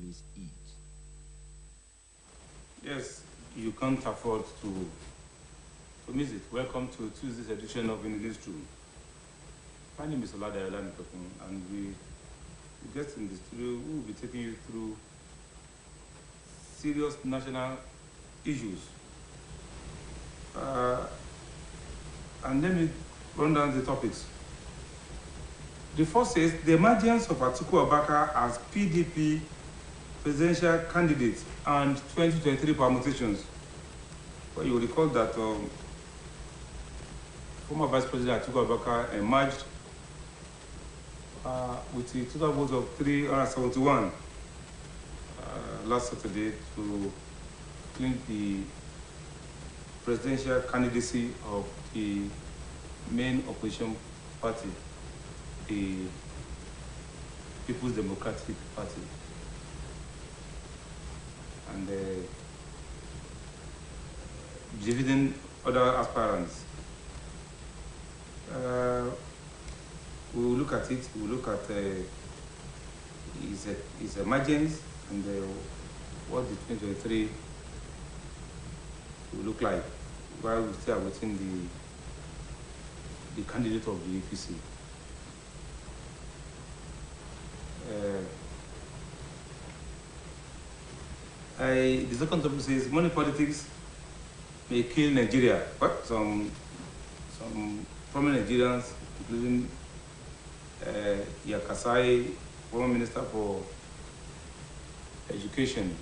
always eat. Yes, you can't afford to miss it. Welcome to Tuesday's edition of In the Newsroom. My name is Oladayola Nitokun, and we guest in the studio who will be taking you through serious national issues. And let me run down the topics. The first says the emergence of Atiku Abubakar as PDP presidential candidate and 2023 permutations. Well, you recall that former Vice President Atiku Abubakar emerged with a total vote of 371 last Saturday to claim the presidential candidacy of the main opposition party, the People's Democratic Party. And dividing other aspirants. We will look at it, we will look at his emergence and what the 2023 will look like while we still awaiting the candidate of the APC. The second topic says money politics may kill Nigeria. But some prominent Nigerians, including Yakasai, former Minister for Education,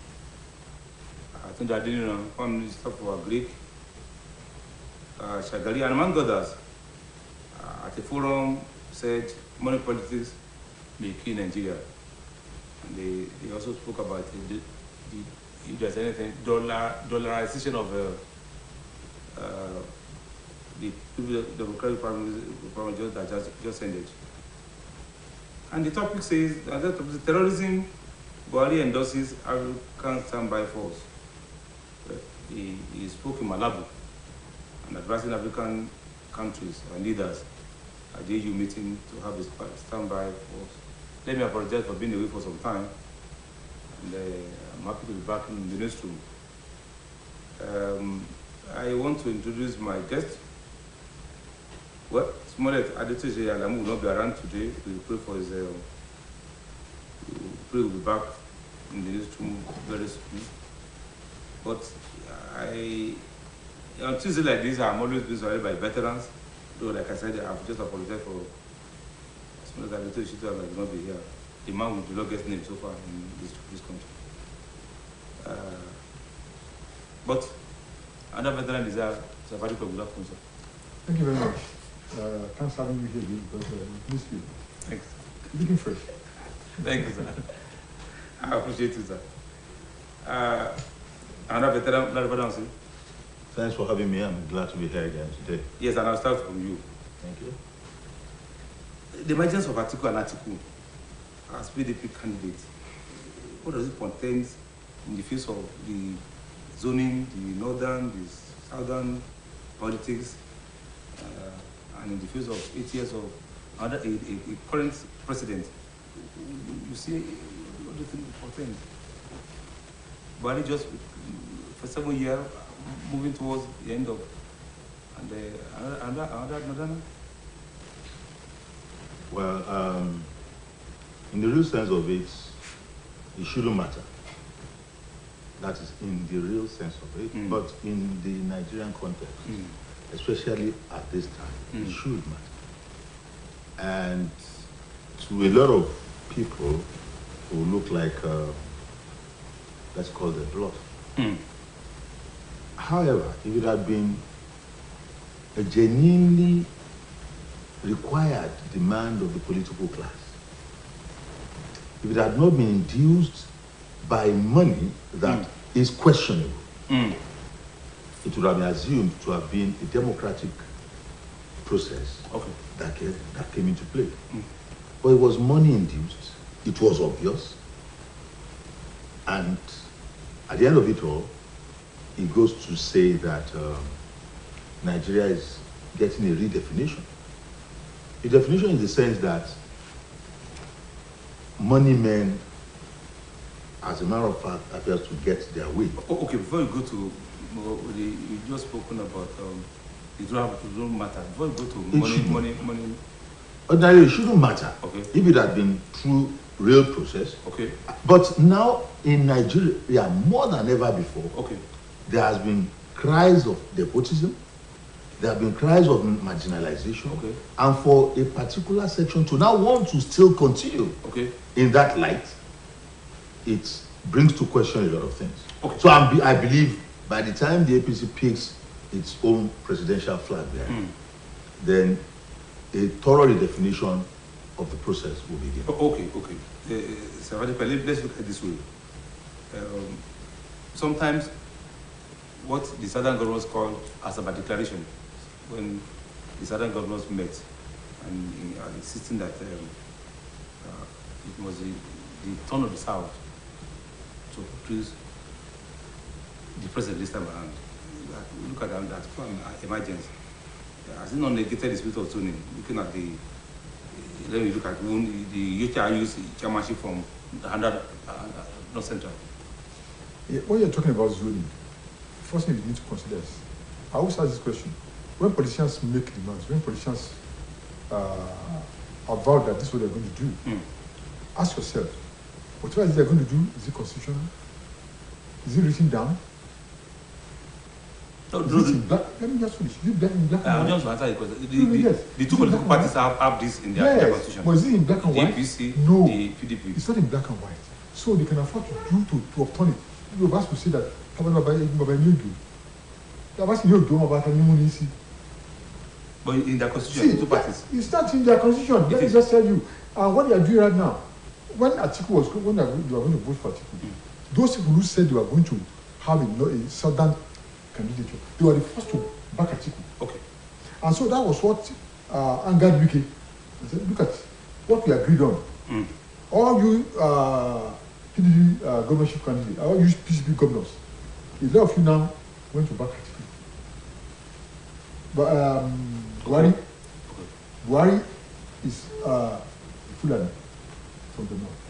Tunde Adeniran, former Minister for Agric, Shagari, and among others, at a forum said money politics may kill Nigeria. And they also spoke about if there's anything, dollarization of the Democratic Parliament that just ended. And the topic says, terrorism, Buhari endorses African standby force. He spoke in Malabo and advising African countries and leaders at the EU meeting to have a standby force. Let me apologize for being away for some time. And I'm happy to be back in the newsroom. I want to introduce my guest. Well, Smollett Adetoje Alamu will not be around today. We pray for his. We pray he'll be back in the newsroom very soon. But on Tuesday like this, I'm always being surrounded by veterans. Though, like I said, I've just apologized for Smollett Adetoje that I will not be here. The man with the longest name so far in this country. But another veteran is Safari Kogula Kunsa. Thank you very much. Thanks for having me here because we missed you. Thanks. Looking fresh. Thank you, sir. I appreciate it, sir. Another veteran, Thanks for having me. I'm glad to be here again today. yes, and I'll start from you. Thank you. The emergence of Atiku and Atiku as PDP candidate, what does it contain in the face of the zoning, the northern, the southern politics, and in the face of 8 years of a current president? You see, what do you think it portends? Buhari just for 7 years moving towards the end of, and another. Well, in the real sense of it, it shouldn't matter. That is in the real sense of it. But in the Nigerian context, especially at this time, it should matter. And to a lot of people who look like, let's call them bluff. However, if it had been a genuinely required demand of the political class, if it had not been induced by money that is questionable, it would have been assumed to have been a democratic process that came into play. But it was money induced, it was obvious, and at the end of it all, it goes to say that Nigeria is getting a redefinition. A definition in the sense that money men as a matter of fact, appears to get their way. Okay, before you go to, you just spoken about it don't matter. Before you go to money. Ordinarily, it shouldn't matter. Okay. If it had been through real process. Okay. But now in Nigeria, more than ever before, okay, there has been cries of nepotism. There have been cries of marginalization. Okay. And for a particular section to now want to still continue in that light, it brings to question a lot of things. Okay. So I believe by the time the APC picks its own presidential flag there, then a thorough redefinition of the process will begin. Okay. So let's look at it this way. Sometimes what the southern governors call Asaba declaration, when the southern governors met and insisting that it was the turn of the south to produce the president this time around. Look at that emergence. Has it not negated the spirit of tuning? Looking at the, let me look at the UTIU's chairmanship from the 100 North Central. Yeah, when you're talking about zoning, first thing you need to consider is, I always ask this question: when politicians make demands, when politicians avow that this is what they're going to do, ask yourself, whatever they're going to do, is it constitutional? Is it written down? No, let me just finish. Is it black and white? I'm just answering the question. The two political parties have this in their constitution. But is it in black and white? The APC, no, the PDP. It's not in black and white. So they can afford to upturn it. You have to say that. But in their constitution, the two parties. It's not in their constitution. Let me just tell you. What they are doing right now, when Atiku was when they were going to vote for Atiku, those people who said they were going to have a southern candidature, they were the first to back Atiku. Okay. And so that was what angered Wike. He said, look at what we agreed on. All you PDP governorship candidates, all you PCP governors, a lot of you now went to back Atiku. But Buhari is Fulani from the north.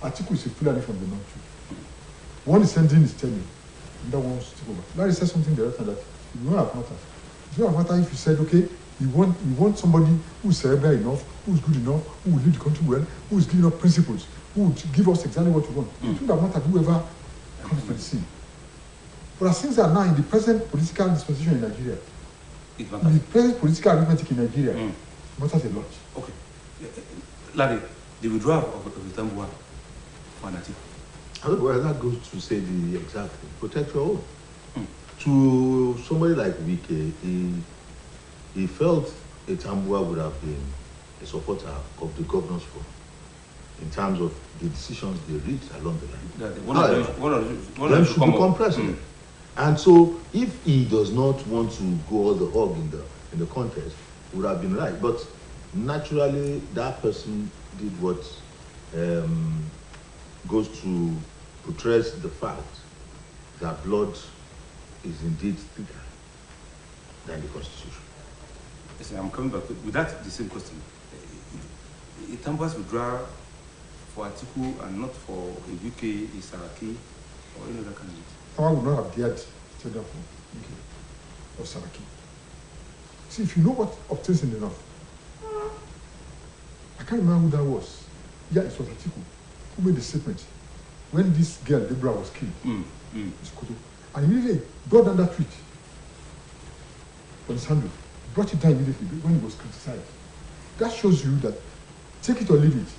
Atiku is a Fulani from the north too. One is sending his tenure, and that one wants to take over. Larry said something the other time that it will not matter. It will not matter if you said, okay, you want somebody who's cerebral enough, who's good enough, who will lead the country well, who is giving us principles, who will give us exactly what we want. It will not matter whoever comes to the scene. But as things are now in the present political disposition in Nigeria, in the present political arithmetic in Nigeria, matters a lot. Okay. Larry, the withdrawal of the Tambua for Atiku. Well, that goes to say the exact thing. Protect your own. To somebody like Wike, he felt a Tambua would have been a supporter of the governor's forum in terms of the decisions they reached along the line. One of them should become president. And so, if he does not want to go all the hog in the contest, it would have been right. But naturally, that person did what goes to portrays the fact that blood is indeed thicker than the Constitution. Yes, I'm coming back with that. The same question. Tambua's withdrawal for Atiku and not for a UK, Saraki, or any other candidate. Tambua would not have dared to stand up for UK or Saraki. See, if you know what obtains in the north, I can't remember who that was. Yeah, it was Atiku who made the statement when this girl, Deborah, was killed. And immediately brought down that tweet on his handle, brought it down immediately when it was criticized. That shows you that take it or leave it.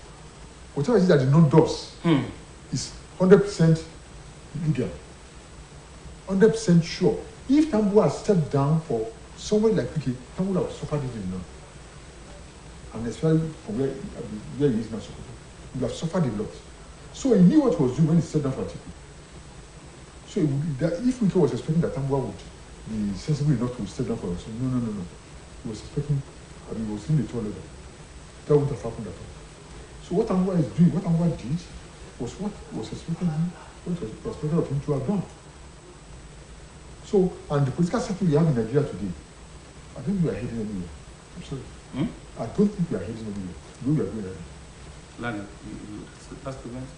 Whatever it is that the north does is 100% legal, 100% sure. If Tambua has stepped down for somebody like Wike, Tambua would have suffered it in the north. And especially from where he is now, he would have suffered a lot. So he knew what he was doing when he stepped down for Atiku. So if Wike was expecting that Tambua would be sensible enough to step down for us, no. He was expecting, he was in the toilet. That wouldn't have happened at all. So what Tambua is doing, what Tambua did, was what was expected of him to have done. So, and the political setting we have in Nigeria today, I don't think we are heading anywhere. I'm sorry. I don't think we are heading anywhere. We are going ahead. Larry, last comment?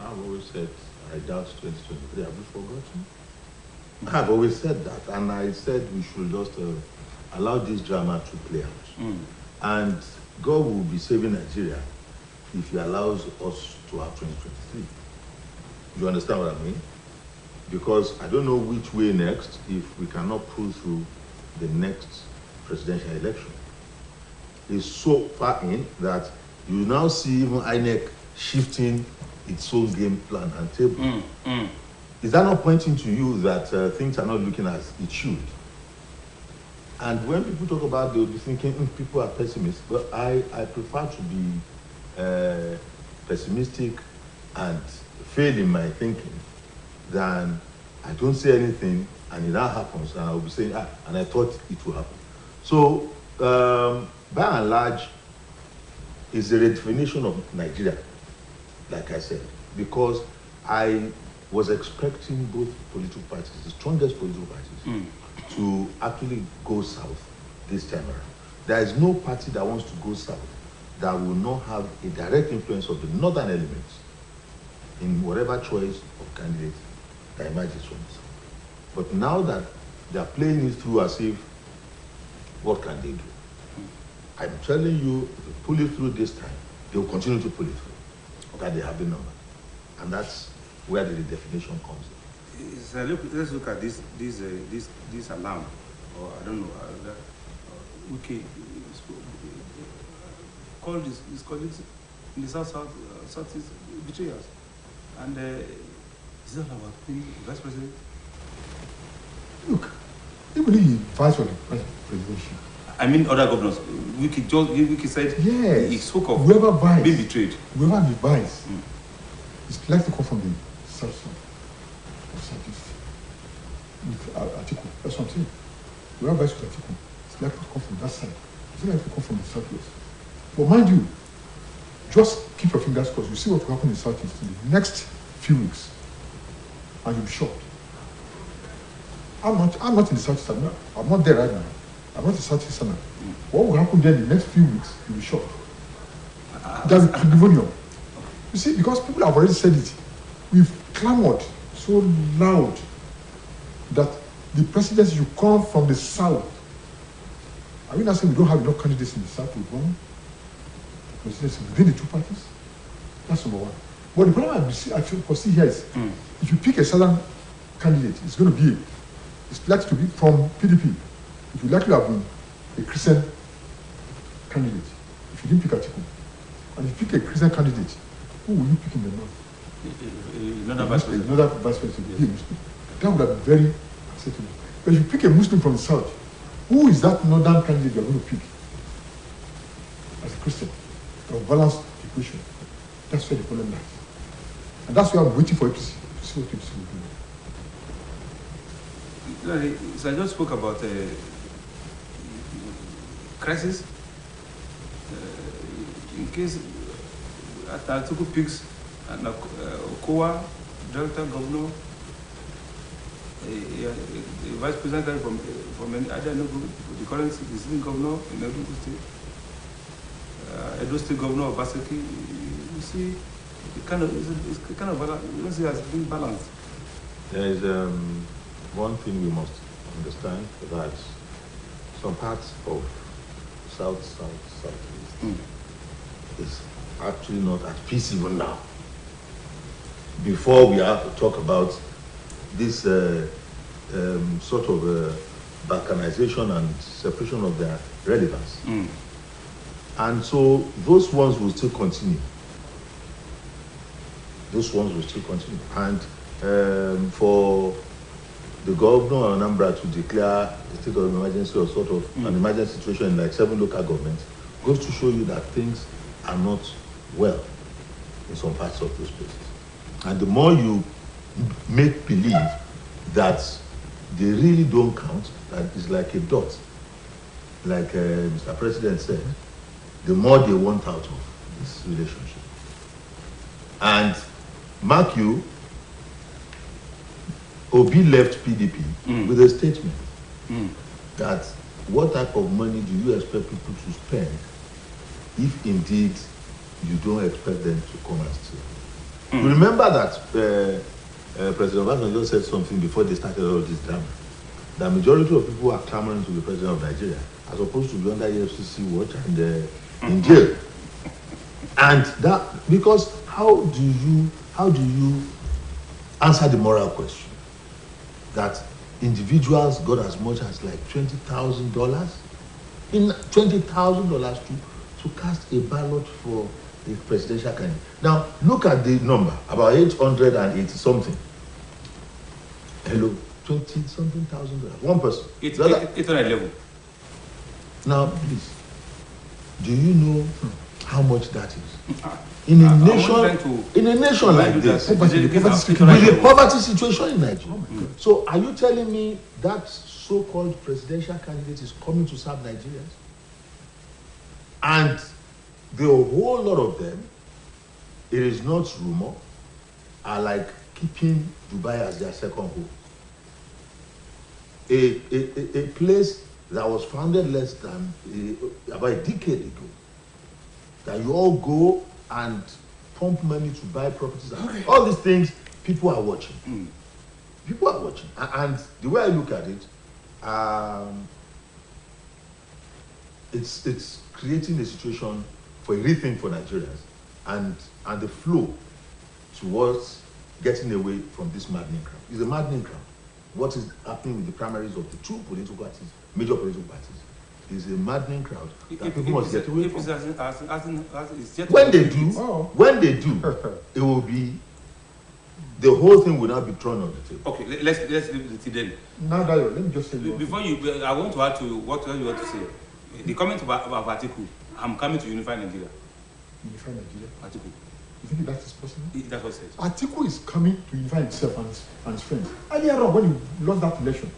I've always said I doubt 2023. Have you forgotten? I've always said that, and I said we should just allow this drama to play out. And God will be saving Nigeria if He allows us to have 2023. You understand what I mean? Because I don't know which way next if we cannot pull through the next presidential election. It's so far in that you now see even INEC shifting its own game plan and table. Is that not pointing to you that things are not looking as it should? And when people talk about, they'll be thinking people are pessimists. But I prefer to be pessimistic and fail in my thinking than I don't say anything and it now happens and I'll be saying, and I thought it would happen. So, by and large, it's a redefinition of Nigeria, like I said, because I was expecting both political parties, the strongest political parties, to actually go south this time around. There is no party that wants to go south that will not have a direct influence of the northern elements in whatever choice of candidate that emerges from this. But now that they are playing it through as if, what can they do? I'm telling you, if they pull it through this time, they will continue to pull it through, that they have the number. And that's where the definition comes in. So let's look at this alarm, or I don't know, okay, called his colleagues in the southeast betrayers, and is that about the vice president? Look, even if he vice for the presidential. I mean, other governors. Wiki said yes, he spoke of whoever buys, being betrayed. Whoever he buys, it's likely to come from the south or southeast with Atiku. That's what I'm saying. Whoever buys with Atiku, it's likely to come from that side. It's not likely to come from the southwest. But mind you, just keep your fingers crossed. You see what will happen in the southeast in the next few weeks, and you'll be shocked. I'm not in the southeast. I'm not there right now. I'm not in the southeast now. What will happen then in the next few weeks, you'll be shocked. That's pandemonium. You see, because people have already said it, we've clamored so loud that the presidency should come from the south. Are we not saying we don't have enough candidates in the south to run the presidency within the two parties? That's number one. But the problem I foresee here is, if you pick a southern candidate, it's going to be, it's likely to be from PDP. It would likely to have been a Christian candidate. If you didn't pick Atiku, and if you pick a Christian candidate, who will you pick in the north? Another vice president. Another vice president. Yes. That would have been very acceptable. But if you pick a Muslim from the south, who is that northern candidate you are going to pick as a Christian? A balanced equation. That's where the problem lies. And that's why I'm waiting for APC to see what APC will do. So I just spoke about crisis. In case Atiku picks an Okowa, Delta governor, a vice president from any other the current sitting governor in Edo State, Edo State governor of Basaki, you see, it's kind of balanced. You don't see it as being balanced. There is one thing we must understand, that some parts of southeast is actually not at peace even now. Before we have to talk about this sort of balkanization and separation of their relevance. And so those ones will still continue. And for the governor of Anambra to declare a state of emergency or sort of an emergency situation in like 7 local governments goes to show you that things are not well in some parts of those places. And the more you make believe that they really don't count, that is like a dot, like Mr. President said, the more they want out of this relationship. And mark you, Obi left PDP with a statement that what type of money do you expect people to spend if indeed you don't expect them to come and steal? You remember that President Obama just said something before they started all this drama. The majority of people are clamoring to be president of Nigeria, as opposed to be under EFCC watch and in jail. And that, because how do you answer the moral question that individuals got as much as like $20,000 in $20,000 to cast a ballot for a presidential candidate? Now look at the number, about 880 something. Hello, 20 something thousand dollars. One person. 811. Now please, do you know how much that is? In a nation like this, with the poverty situation in Nigeria. So are you telling me that so-called presidential candidate is coming to serve Nigerians? And the whole lot of them, it is not rumor, are like keeping Dubai as their second home. A place that was founded less than about a decade ago, that you all go and pump money to buy properties. Okay. All these things, people are watching. People are watching. And the way I look at it, it's creating a situation for a rethink for Nigerians and the flow towards getting away from this maddening crowd. It's a maddening crowd. What is happening with the primaries of the two political parties, major political parties, is a maddening crowd that people must get away from. When they do, it will be, the whole thing will not be thrown on the table. Okay, let's leave it then. Now, Dayo, let me just say before you, I want to add to what you want to say. The comment about Atiku, I'm coming to unify Nigeria. Unify Nigeria? Atiku. You think that is possible? That's what it says. Atiku is coming to unify himself and his friends. Earlier on, when he lost that election,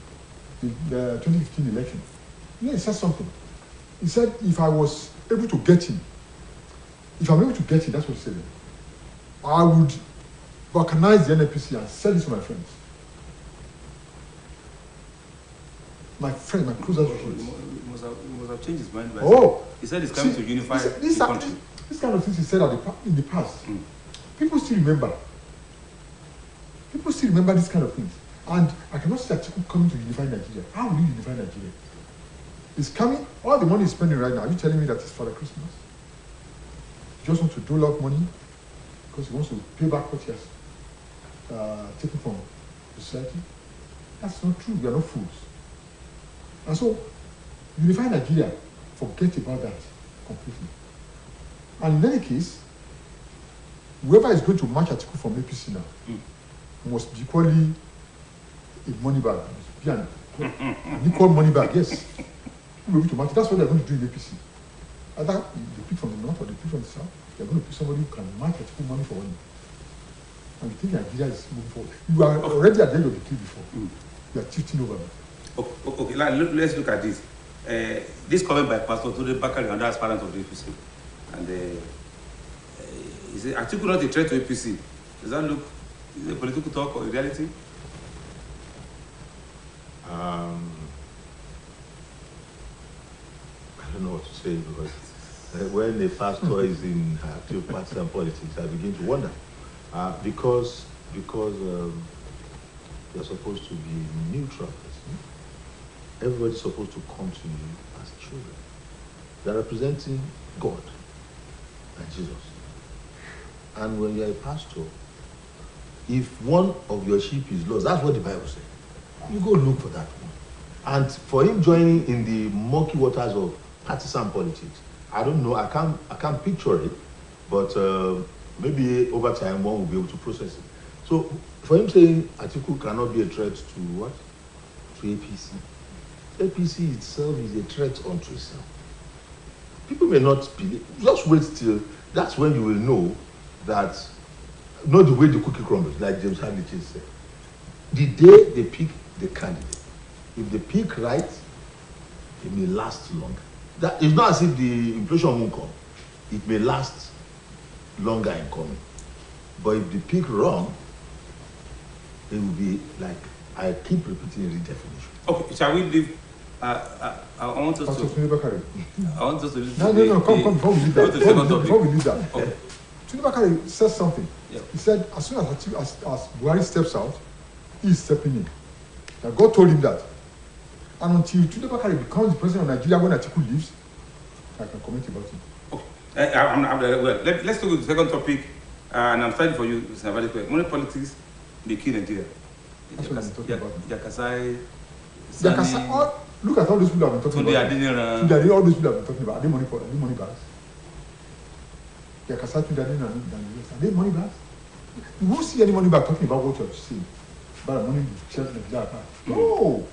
the 2015 election, he said something. He said, if I was able to get him, if I'm able to get him, that's what he said, I would balkanize the NPC and sell it to my friends. My friend, my closest friends. He must have changed his mind. He said he's coming to unify the country. This kind of things he said in the past, people still remember. People still remember these kind of things. And I cannot see Atiku coming to unify Nigeria. How will you unify Nigeria? He's coming, all the money he's spending right now, are you telling me that it's for the Christmas? He just wants to dole out money because he wants to pay back what he has taken from society? That's not true. We are not fools. And so, unify Nigeria, forget about that completely. And in any case, whoever is going to match Atiku from APC now must be equally a money bag. Must be an equal money bag, yes. We'll be able to match. That's what they're going to do in APC. Either they pick from the north or they pick from the south. They're going to pick somebody who can match Atiku money for money. And we think Nigeria is moving forward. You are already at the end of the queue before. You are tilting over. Okay, let's look at this. This comment by Pastor Tunde Bakari, another aspirant of the APC. And he said, Atiku not a threat to APC. Does that look, is it a political talk or a reality? I don't know what to say, because when a pastor is in active partisan politics, I begin to wonder. Because you're supposed to be neutral. Everybody's supposed to come to you as children. They're representing God and Jesus. And when you're a pastor, if one of your sheep is lost, that's what the Bible says. You go look for that one. And for him joining in the murky waters of partisan politics, I don't know, I can't picture it, but maybe over time one will be able to process it. So for him saying Atiku cannot be a threat to what? To APC. APC itself is a threat unto itself. People may not believe. Just wait till, that's when you will know that, not the way the cookie crumbles, like James Hadley said. The day they pick the candidate, if they pick right, it may last longer. That is not as if the inflation won't come. It may last longer in coming. But if they pick wrong, it will be like, I keep repeating redefinition. Okay, shall we leave? I want us to. No, come, before we leave that. Before we leave that. Okay. Tunde Bakari says something. Yeah. He said, as soon as Buhari steps out, he's stepping in. Now, God told him that. And until Tunde Bakare becomes the president of Nigeria when Atiku leaves, I can comment about it. Okay. Well, let's go to the second topic. And I'm starting for you, Mr. Navadi. Money politics, they kill Nigeria. That's what I'm talking about. Jakasai, look at all those people I've been talking about. All those people I've been talking about. Are they money bags? Jakasai, Tunde Adeniran, are they money bags? You won't see any money bag talking about what you're saying. But money shares Nigeria apart. No!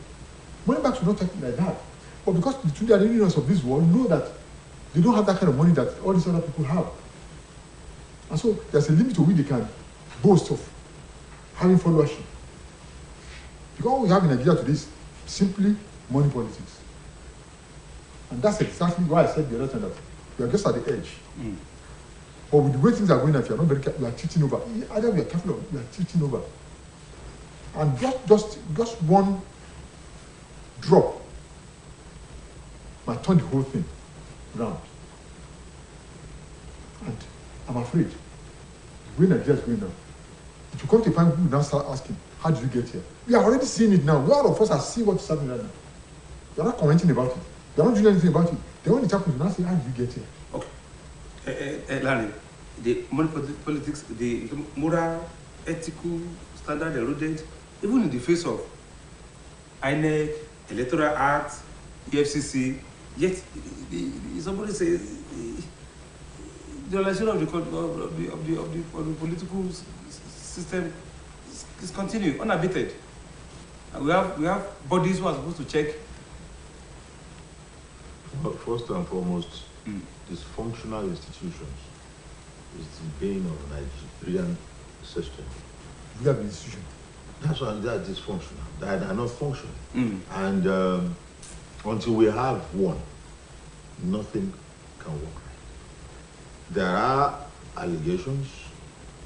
Money bags will not talk like that. But because the Tunde Adenirans of this world know that they don't have that kind of money that all these other people have. And so there's a limit to which they can boast of having followership. Because what we have in Nigeria today is simply money politics. And that's exactly why I said the other time that we are just at the edge. But with the way things are going, if you are not very careful, you are tilting over. Either we are careful or we are tilting over. And just one drop might turn the whole thing round. And I'm afraid the way Nigeria is going now, it will come to a point where we now start asking, how did you get here? We are already seeing it now. All of us are seeing what's happening right now. You're not commenting about it. You're not doing anything about it. Then when it happens, you now say, how did you get here? Okay. Larry, the money politics, the moral, ethical standard eroded, even in the face of INEC, Electoral Act, EFCC, yet somebody says the election of the political system is continuing, unabated. And we have bodies who are supposed to check. But first and foremost, dysfunctional institutions is the bane of Nigerian system. We have an institution. That's why they are dysfunctional. They are not functioning. And until we have one, nothing can work right. There are allegations,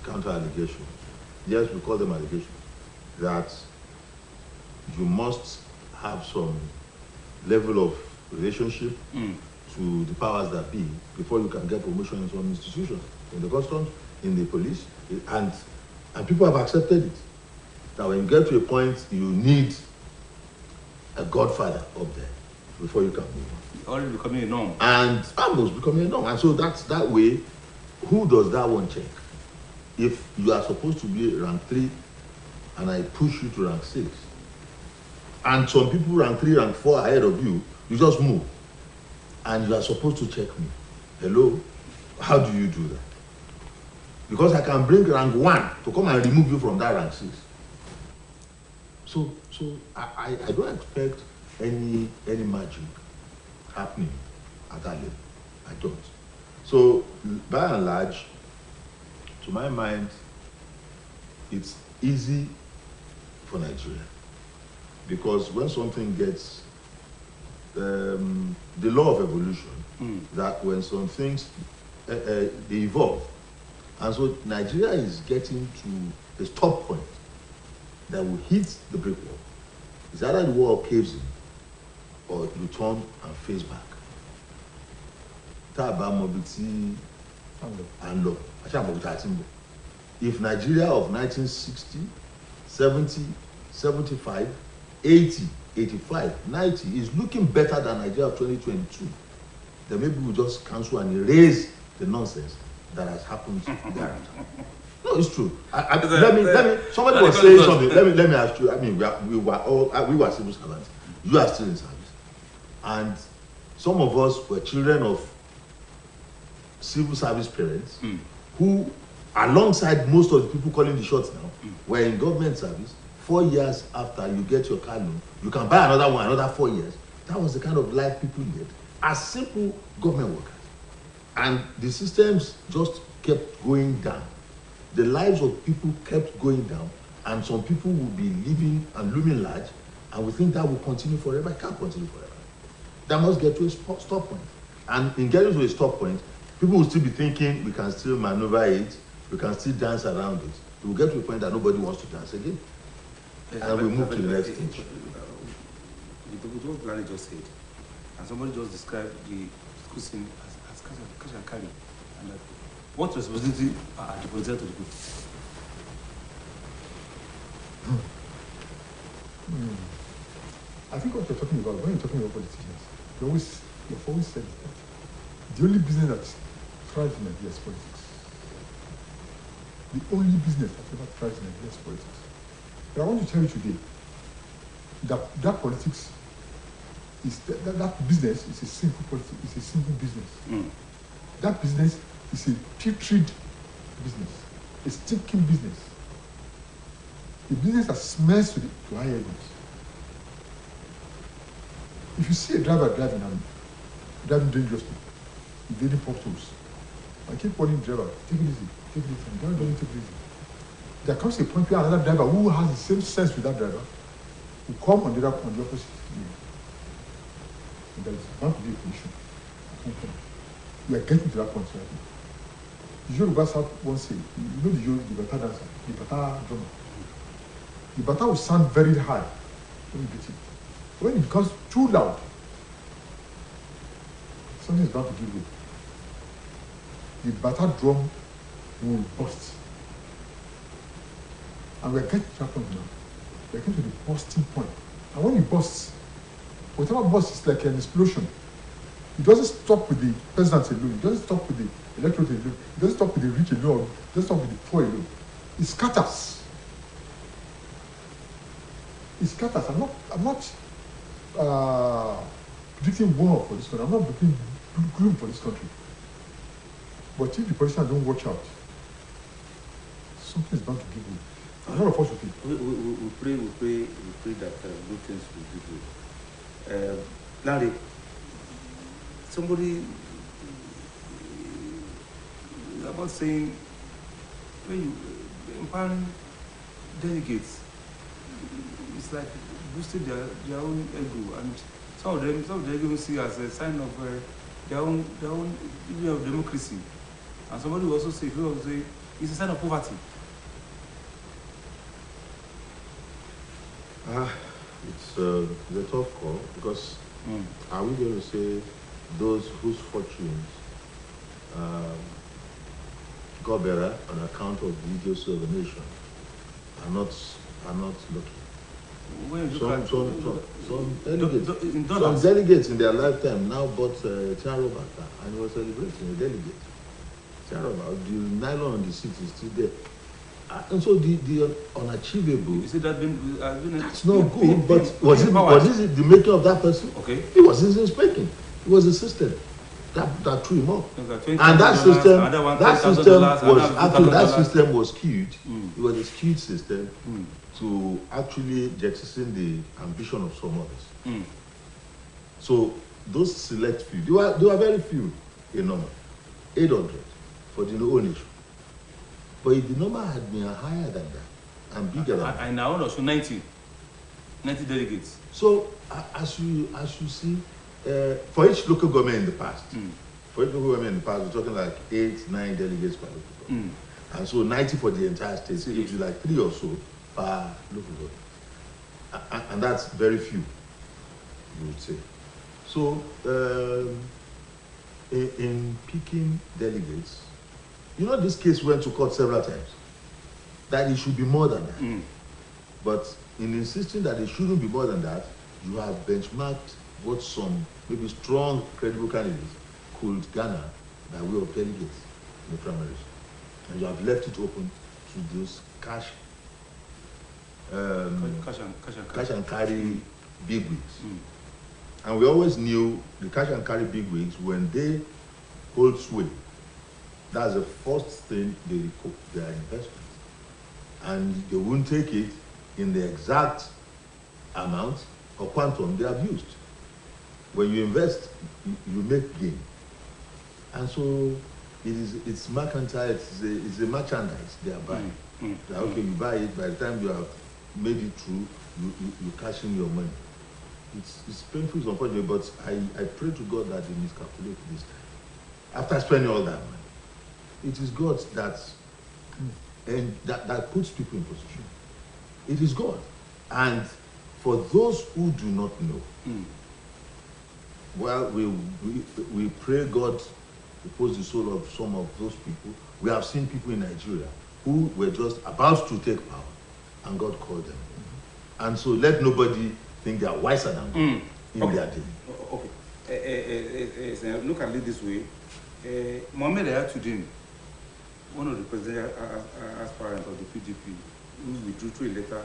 counter-allegations. Yes, we call them allegations. That you must have some level of relationship to the powers that be before you can get promotion in some institutions, in the customs, in the police, and people have accepted it. That when you get to a point, you need a godfather up there before you can move on. Already becoming a norm. And almost becoming a norm. And so that's that way. Who does that one check? If you are supposed to be rank 3 and I push you to rank 6, and some people rank 3, rank 4 ahead of you, you just move. And you are supposed to check me. Hello? How do you do that? Because I can bring rank 1 to come and remove you from that rank 6. So I don't expect any magic happening at that level. I don't. So by and large, to my mind, it's easy for Nigeria. Because when something gets the law of evolution, that when some things they evolve, and so Nigeria is getting to a stop point that will hit the brick wall. It's either the wall caves in or you turn and face back. If Nigeria of 1960, 70, 75, 80, 85, 90 is looking better than Nigeria of 2022, then maybe we'll just cancel and erase the nonsense that has happened thereafter. No, it's true. Let me. Somebody was saying something. Let me ask you. I mean, we were civil servants. You are still in service, and some of us were children of civil service parents who, alongside most of the people calling the shots now, were in government service. 4 years after you get your car loan, you can buy another one, another 4 years. That was the kind of life people lived as simple government workers, and the systems just kept going down. The lives of people kept going down, and some people will be living and looming large, and we think that will continue forever. It can't continue forever. That must get to a stop point. And in getting to a stop point, people will still be thinking we can still maneuver it, we can still dance around it. We will get to a point that nobody wants to dance again. And we move to the next stage. With what Granny just said, and somebody just described the school scene as cash and carry, and that What responsibility are the politicians to the people? I think what you're talking about, when you're talking about politicians, you've always said that the only business that thrives in Nigeria is politics. The only business that ever thrives in Nigeria is politics. But I want to tell you today that politics is that business is a simple politics, it's a simple business. That business is a putrid business, a stinking business. A business that smells to high heavens. If you see a driver driving dangerously, evading potholes, I keep warning the driver, take it easy, don't take it easy. There comes a point where another driver who has the same sense with that driver will come on the opposite lane. And there is bound to be a collision at one point. We are getting to that point right now. The Yorubas have one say, you know the Bata dancer, the Bata drummer. The Bata will sound very high when you beat it. When it becomes too loud, something is bound to give way. The Bata drum will burst. And we are getting to that point now. We are getting to the bursting point. And when it bursts, whatever bursts is like an explosion. It doesn't stop with the peasants alone. It doesn't stop with the electorate alone. It doesn't stop with the rich alone. It doesn't stop with the poor alone. It scatters. It scatters. I'm not predicting war for this country. I'm not predicting gloom for this country. But if the politicians don't watch out, something is bound to give way. And all of us will pay. We pray that good things will give way. Larry, somebody about saying when you empowering delegates, it's like boosting their own ego, and some of them even see as a sign of their own way of democracy. And somebody will also say, it's a sign of poverty. It's a tough call because are we going to say those whose fortunes got better on account of the idiocy of the nation are not lucky? Some delegates in their lifetime now bought Tiaro Bata and were celebrating a delegate. Tiaro Bata, the nylon on the seat is still there. And so the unachievable. You see that that's not good, but was it the making of that person? Okay. It wasn't his making. It was the system that threw him up. Okay, and that system was skewed. It was a skewed system to actually jettison the ambition of some others. So those select few, they were very few in number, 800 for the whole nation. But if the number had been higher than that and bigger than that. And now also 90 delegates. So as you see, for each local government in the past, we're talking like 8, 9 delegates per local government. And so 90 for the entire state gives you like 3 or so per local government. And that's very few, you would say. So in picking delegates, you know, this case went to court several times, that it should be more than that. But in insisting that it shouldn't be more than that, you have benchmarked what some maybe strong, credible candidates could garner by way of delegates in the primaries. And you have left it open to those cash and carry bigwigs. And we always knew the cash and carry bigwigs, when they hold sway, that's the first thing they recoup their investment. And they won't take it in the exact amount or quantum they have used. When you invest, you make gain. And so it's mercantile, it's a merchandise they are buying. Like, okay, you buy it, by the time you have made it through, you cash in your money. It's painful, it's unfortunate, but I pray to God that they miscalculate this time. After spending all that money. It is God that puts people in position. It is God. And for those who do not know, well, we pray God repose the soul of some of those people. We have seen people in Nigeria who were just about to take power, and God called them. And so let nobody think they are wiser than God in their day. Okay. Look at it this way. Mohamed Ayatollah, one of the presidential aspirants of the PDP, who withdrew through a letter,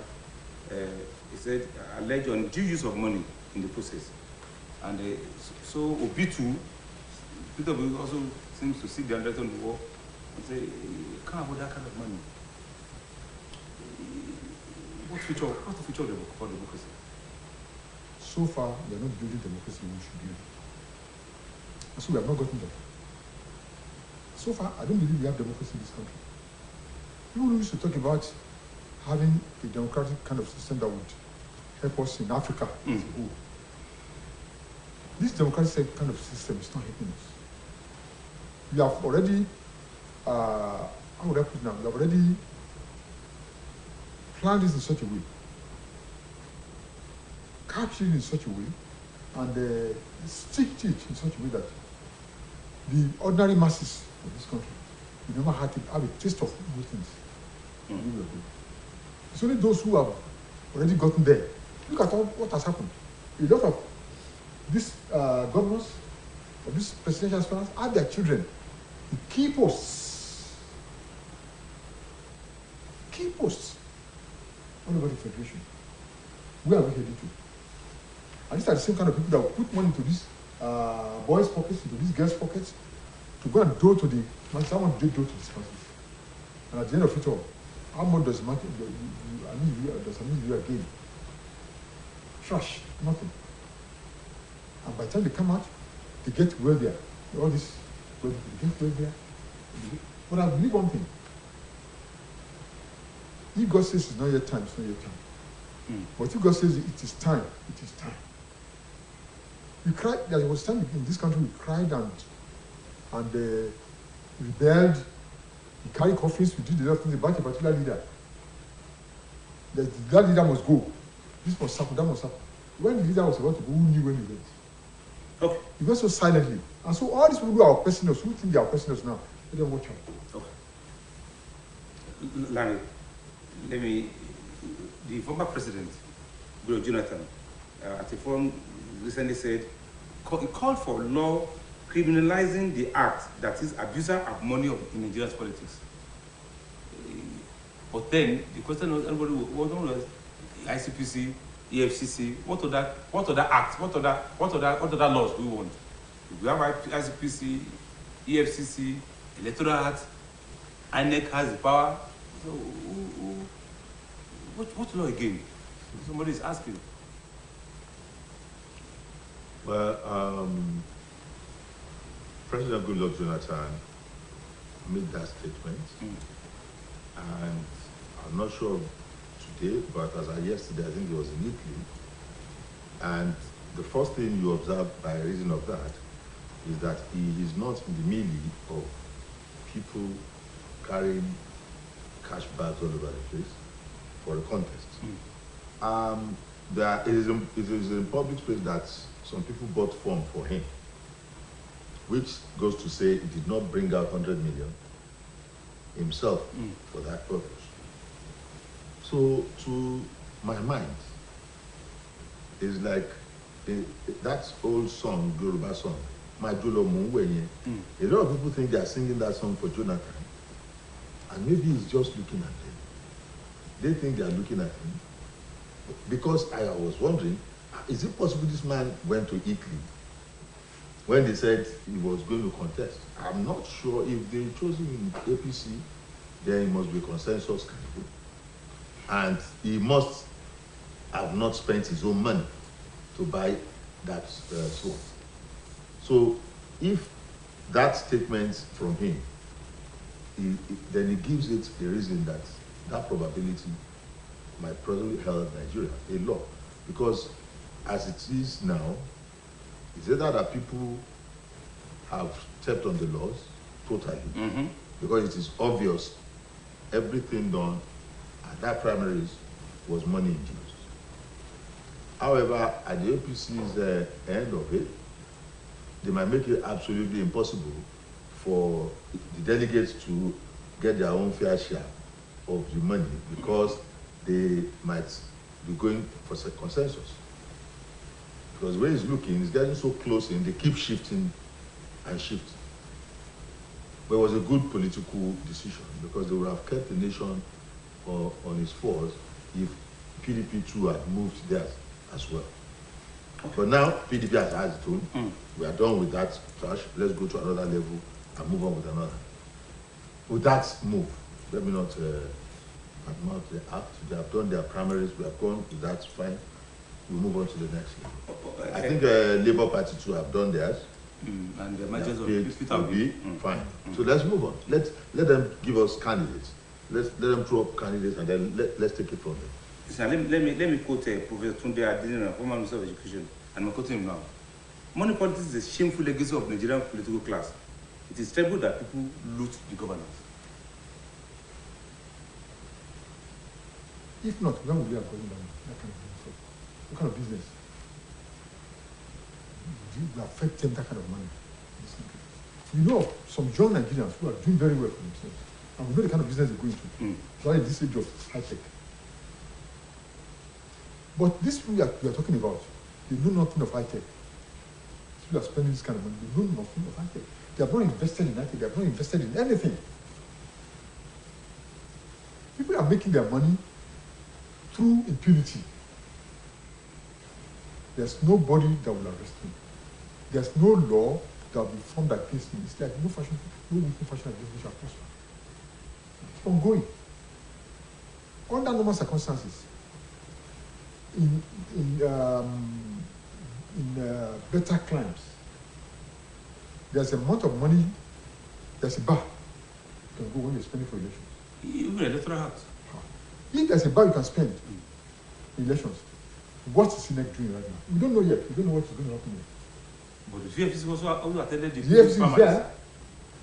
he said, alleged undue use of money in the process. And so Obitu, Peter also seems to see the undertone on the wall and say, you can't afford that kind of money. What's the future for democracy? So far, we are not building democracy we should build. And so we have not gotten there. So far, I don't believe we have democracy in this country. People used to talk about having a democratic kind of system that would help us in Africa as a whole. This democratic kind of system is not helping us. We have already, how would I put it now? We have already planned this in such a way, captured it in such a way, and stick it in such a way that the ordinary masses of this country will never have to have a taste of good things. It's only those who have already gotten there. Look at what has happened. A lot of these governors of these presidential aspirants have their children in key posts. Key posts all over the federation. Where are we heading to? And these are the same kind of people that will put money into these boys' pockets, into these girls' pockets, to go and do to the masses. How much do they do to these masses? And at the end of it all, how much does you again? Trash, nothing. And by the time they come out, they get wealthier. All this, they get wealthier. But I believe one thing. If God says it's not yet time, it's not yet time. But if God says it is time, it is time. We cried, there was time in this country we cried and rebelled, we carried coffins, we did a lot of things about a particular leader. That leader must go. This must happen, that must happen. When the leader was about to go, who knew when he went? Okay. He went so silently. And so all these people who are oppressing us, who think they are oppressing us now, let them watch out. Okay. Larry, the former president, Goodluck Jonathan, at a forum recently said, he called for law criminalizing the act that is abuser of money in Nigeria's politics. But then the question was, everybody was ICPC, EFCC, what other acts, what other laws do we want? If we have ICPC, EFCC, Electoral Act, INEC has the power. So what law again? Somebody is asking. Well, President Goodluck Jonathan made that statement, and I'm not sure today, but as of yesterday, I think it was in Italy. And the first thing you observe by reason of that is that he is not in the melee of people carrying cash bags all over the place for a contest. It is in public space that some people bought form for him, which goes to say he did not bring out 100 million himself for that purpose. So, to my mind, it's like that old song, Yoruba song, My Jolo Mungwenye. A lot of people think they are singing that song for Jonathan, and maybe he's just looking at them. They think they are looking at him. Because I was wondering, is it possible this man went to Italy when they said he was going to contest? I'm not sure. If they chose him in APC, then he must be a consensus candidate. And he must have not spent his own money to buy that sword. So if that statement from him, then he gives it a reason that probability might probably help Nigeria a lot. Because as it is now, it's either that people have stepped on the laws totally, because it is obvious everything done at that primaries was money induced. However, at the APC's end of it, they might make it absolutely impossible for the delegates to get their own fair share of the money because they might be going for a consensus. Because where it's looking, it's getting so close and they keep shifting and shifting. But it was a good political decision because they would have kept the nation on its fours if PDP too had moved theirs as well. Okay. But now PDP has its own. We are done with that trash. Let's go to another level and move on with another. With that move, let me not act. They have done their primaries. We have gone with that. Fine. We move on to the next level. I think Labour Party too have done theirs. And the emergence of will be fine. So let's move on. Let them give us candidates. Let them throw up candidates and then let's take it from there. Listen, let me quote Professor Tunde Adeniran, former Minister of Education, and I'm quoting him now. Money politics is a shameful legacy of Nigerian political class. It is terrible that people loot the governance. If not, when would we have gotten that kind of business? What kind of business? You affect them that kind of money. We know some young Nigerians who are doing very well for themselves. And we know the kind of business they're going to. So at this age of high tech. But this we are talking about, they know nothing of high tech. People are spending this kind of money, they know nothing of high tech. They have not invested in high tech, they have not invested in anything. People are making their money through impunity. There's nobody that will arrest me. There's no law that will be formed against me. It's like no weapon fashion against me shall prosper. It's ongoing. Under normal circumstances, in better climes, there's a amount of money, there's a bar you can go when you're spending for elections. Even electoral house. If there's a bar you can spend in elections, what is CINEC doing right now? We don't know yet. We don't know what is going to happen yet. But the VFC also attended the VFC is there.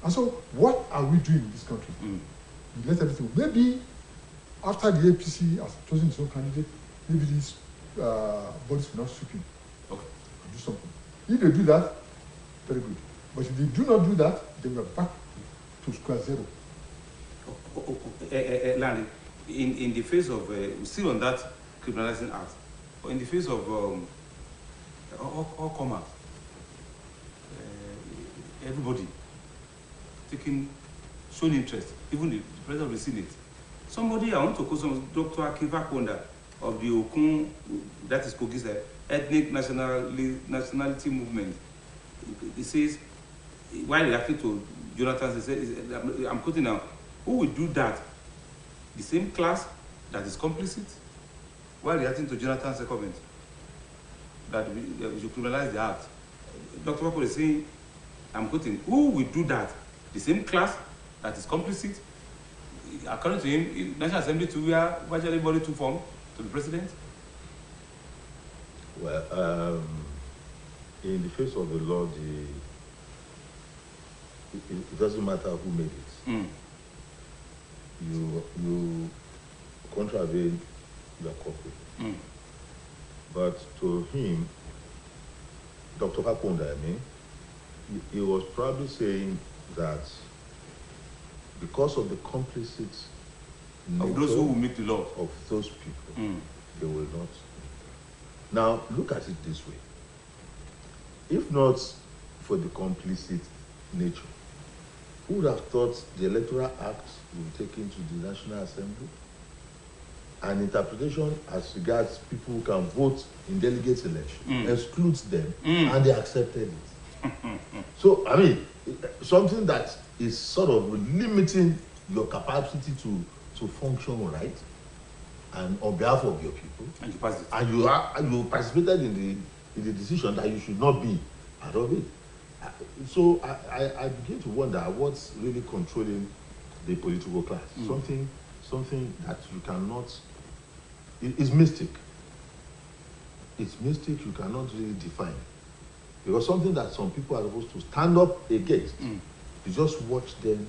And so, what are we doing in this country? We let everything. Maybe after the APC has chosen its own candidate, maybe these bodies will not sweep in. Okay. And do something. If they do that, very good. But if they do not do that, then we are back to square zero. Larry, in the face of, still on that criminalizing act, but in the face of all comers, everybody showing interest, even the president of the Senate. Somebody, I want to call some Dr. Akiva Konda of the Okun, that is Kogi's ethnic nationality movement. He says, while reacting to Jonathan, he said, I'm quoting now, who will do that? The same class that is complicit? While reacting to Jonathan's comment that we should criminalize the act. Dr. Wako is saying, I'm quoting, who will do that? The same class that is complicit? According to him, National Assembly to where virtually body to form to the president? Well, in the face of the law, it doesn't matter who made it. You contravene your corporate. But to him, Dr. Fakunda, I mean, he was probably saying that because of the complicit of those who will make the law of those people, they will not. Now, look at it this way. If not for the complicit nature, who would have thought the Electoral Act will be taken to the National Assembly? An interpretation as regards people who can vote in delegates election excludes them, and they accepted it. So, I mean, something that is sort of limiting your capacity to function right, and on behalf of your people, and you passed it, and you participated in the decision that you should not be part of it. So I begin to wonder what's really controlling the political class. Something that you cannot. It's mystic. It's mystic. You cannot really define, because something that some people are supposed to stand up against, you just watch them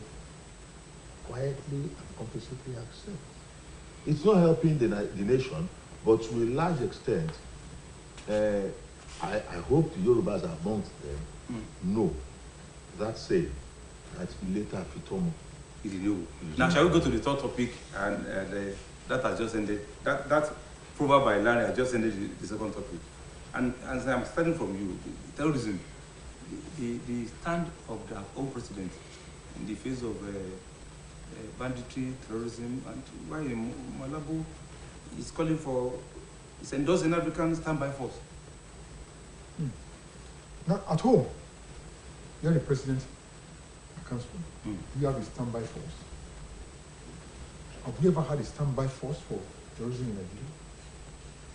quietly and complicitly accept. It's not helping the nation, but to a large extent, I hope the Yorubas amongst them know that saying, That later Fitomo. He didn't know. Now, shall we go to the third topic? And that has just ended. That proverb by Larry has just ended the second topic. And as I'm starting from you, the terrorism, the stand of the own president in the face of banditry, terrorism, and why Malabo is calling for, is endorsing African standby force. Now, at home, you're the president accounts for. You have a standby force. Have we ever had a standby force for terrorism in Nigeria?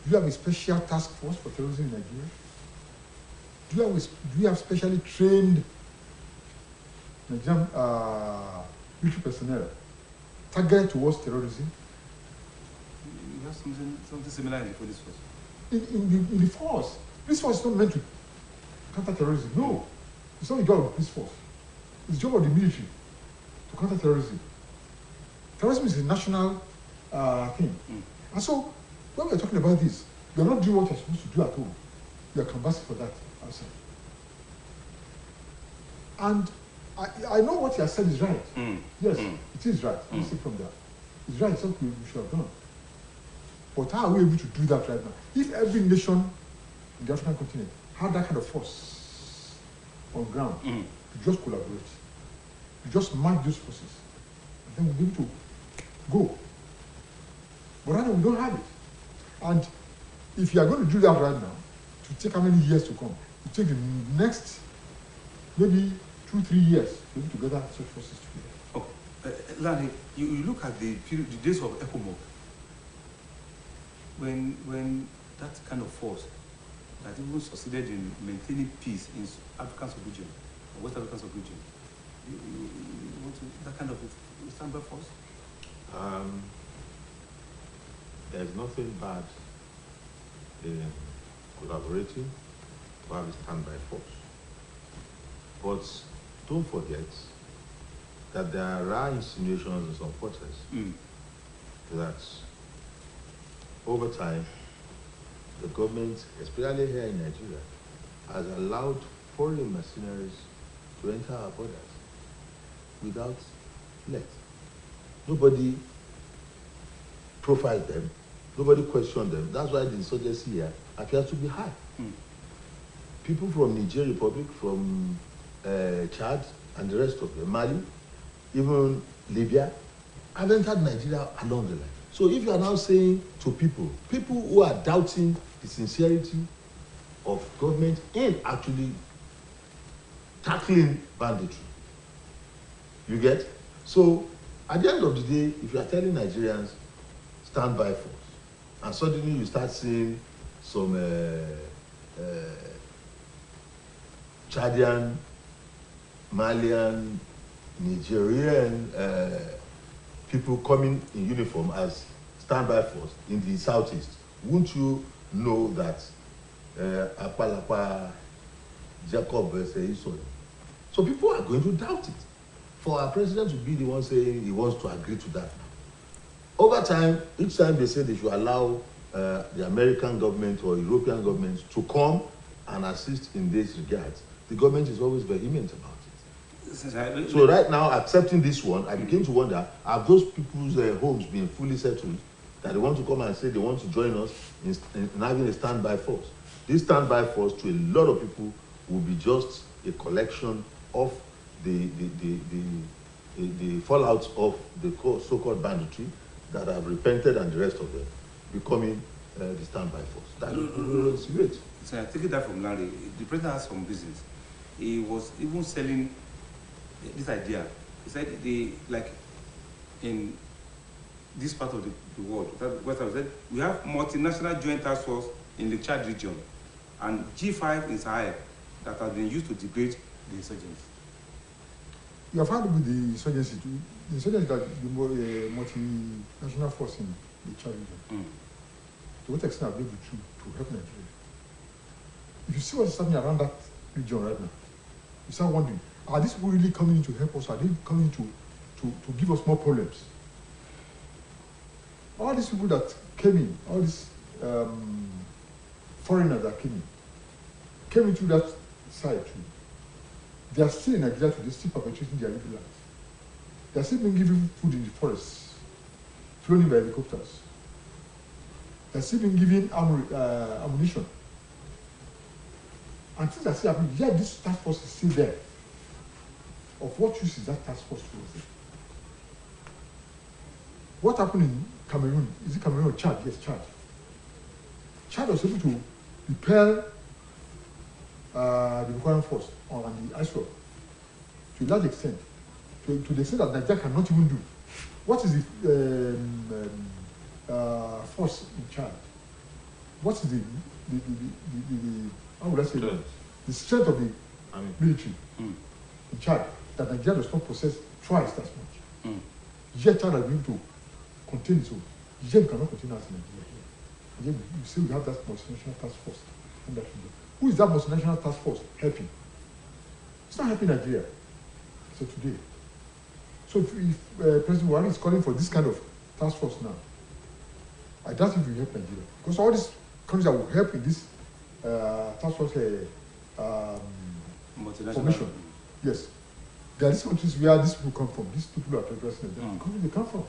Do you have a special task force for terrorism in Nigeria? Do you have specially trained Nigerian military personnel targeted towards terrorism? You have something similar in the police force. In the force. Police force is not meant to counter terrorism. No. It's not the job of the police force. It's the job of the military to counter terrorism. Terrorism is a national thing. And so, when we're talking about this, you're not doing what you're supposed to do at home. You're canvassing for that outside. And I know what you have said is right. Yes, it is right. Let's take from that. It's right, it's something we should have done. But how are we able to do that right now? If every nation in the African continent had that kind of force on ground, you just collaborate, you just match those forces, and then we'll be able to go. But right now we don't have it. And if you are going to do that right now, to take how many years to come? It take the next maybe 2-3 years to be able to gather such forces together. Okay. Larry, you look at the days of ECOMOG, when that kind of force that even succeeded in maintaining peace in African sub-region, or West African sub-region, you want to, that kind of standby force? There's nothing bad in collaborating to have a standby force. But don't forget that there are insinuations in some quarters that over time, the government, especially here in Nigeria, has allowed foreign mercenaries to enter our borders without let. Nobody profiled them, nobody questioned them. That's why the insurgency here appears to be high. People from Niger Republic, from Chad, and the rest of them, Mali, even Libya, have entered Nigeria along the line. So if you are now saying to people who are doubting the sincerity of government in actually tackling banditry, you get? So at the end of the day, if you are telling Nigerians, stand by force, and suddenly you start seeing some Chadian, Malian, Nigerian people coming in uniform as standby force in the southeast, won't you know that Apalapa, Jacob, so people are going to doubt it. For our president to be the one saying he wants to agree to that now. Over time, each time they say they should allow the American government or European governments to come and assist in this regard, the government is always vehement about it. So right now, accepting this one, I begin to wonder, have those people's homes been fully settled, that they want to come and say they want to join us in having a standby force? This standby force, to a lot of people, will be just a collection of the fallout of the so-called banditry that have repented, and the rest of them becoming the standby force. That is great. So I take that from Larry. The president has some reasons. He was even selling this idea. He said like in this part of the world, West Africa, we have multinational joint task force in the Chad region and G5 in Sahel that has been used to degrade the insurgents. You have had with the insurgency, the insurgency that the multinational force in the Chad region. To what extent are they able to help Nigeria? If you see what's happening around that region right now, you start wondering, are these people really coming in to help us? Are they coming to give us more problems? All these people that came in, all these foreigners that came into that side too. They are still in Nigeria today, still perpetrating their evil lives. They are still being given food in the forests, flown in by helicopters. They are still being given ammunition. And things are still happening. Yet this task force is still there. Of what use is that task force towards it? What happened in Cameroon? Is it Cameroon or Chad? Yes, Chad. Chad was able to repel the Boko Haram force on the ice rock to a large extent, to the extent that Nigeria cannot even do. What is the force in Chad? What is the how would I say the strength of the military in Chad that Nigeria does not possess twice as much? Yet Chad has been able to contain its own. Yet we cannot contain us in Nigeria here. And yet you see we have that multinational task force in that region. Who is that multinational task force helping? It's not helping Nigeria. So today. So if President Buhari is calling for this kind of task force now, I doubt if it will help Nigeria. Because all these countries that will help in this task force formation, yes, there are these countries where these people come from. These people are representing them. The country they come from.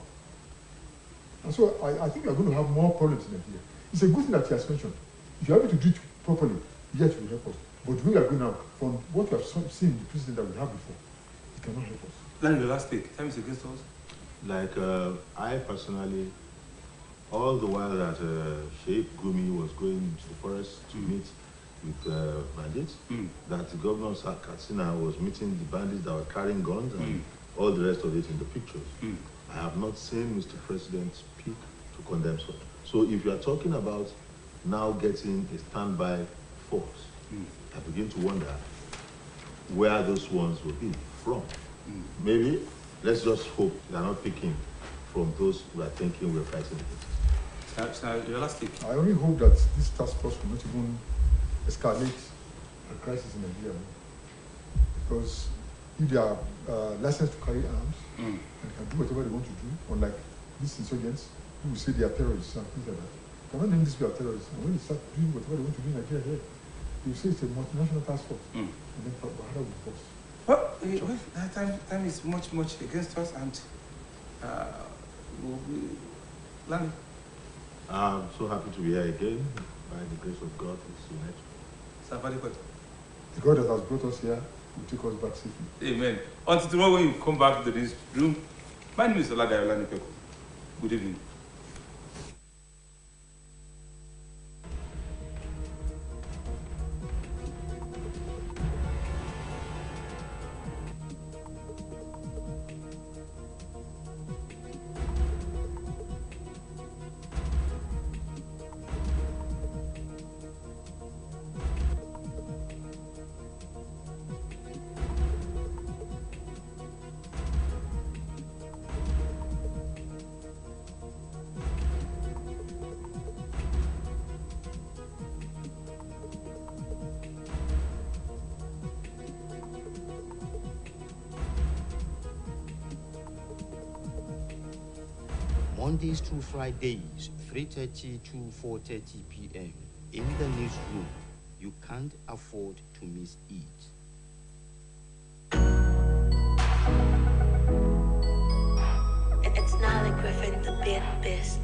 And so I think we are going to have more problems in Nigeria. It's a good thing that he has mentioned. If you are able to do it properly, yet it will help us. But the way we are going now, from what we have seen the president that we have before, it cannot help us. Then the last take, time is against us. Like I personally, all the while that Sheikh Gumi was going into the forest to meet with bandits, that the governor of Katsina was meeting the bandits that were carrying guns and all the rest of it in the pictures. I have not seen Mr. President speak to condemn such. So if you are talking about now getting a standby force, I begin to wonder where those ones will be from. Maybe let's just hope they are not picking from those who are thinking we're fighting against. I only hope that this task force will not even escalate a crisis in Nigeria. Because if they are licensed to carry arms and can do whatever they want to do, unlike these insurgents who will say they are terrorists and things like that. They cannot name these people terrorists. And when they start doing whatever they want to do in Nigeria here, they will say it's a multinational task force. And then Buhari will bust. Well, time is much against us, and we'll be learning. I'm so happy to be here again. By the grace of God, it's united. The God that has brought us here will take us back safely. Amen. Until tomorrow when you come back to this room, my name is Oladayola Nipeko. Good evening. Mondays through Fridays, 3:30 to 4:30 p.m. in the newsroom. You can't afford to miss it. It's Nolly Griffin, the best.